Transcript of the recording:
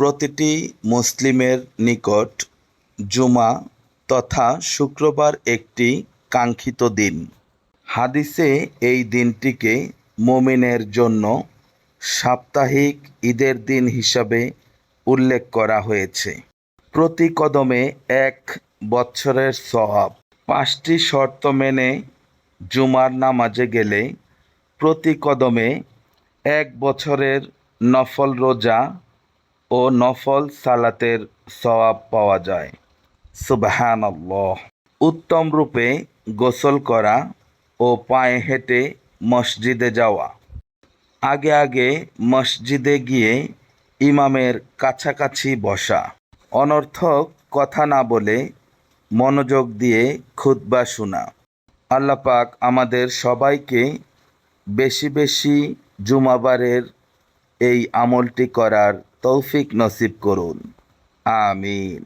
প্রতিটি মুসলিমের নিকট জুমা তথা শুক্রবার একটি কাঙ্ক্ষিত দিন। হাদিসে এই দিনটিকে মুমিনের জন্য সাপ্তাহিক ঈদের দিন হিসাবে উল্লেখ করা হয়েছে। প্রতি কদমে 1 বছরের সওয়াব। 5টি শর্ত মেনে জুমার নামাজে গেলে প্রতি কদমে 1 বছরের নফল রোজা ও নফল সালাতের সওয়াব পাওয়া যায়। সুবহানাল্লাহ। উত্তম রূপে গোসল করা ও পায়ে হেঁটে মসজিদে যাওয়া। আগে আগে মসজিদে গিয়ে ইমামের কাছাকাছি বসা। অনর্থক কথা না বলে মনোযোগ দিয়ে খুতবা শোনা। আল্লাহ পাক আমাদের সবাইকে বেশি বেশি জুমাবারের এই আমলটি করার তৌফিক নসিব করুন। আমিন।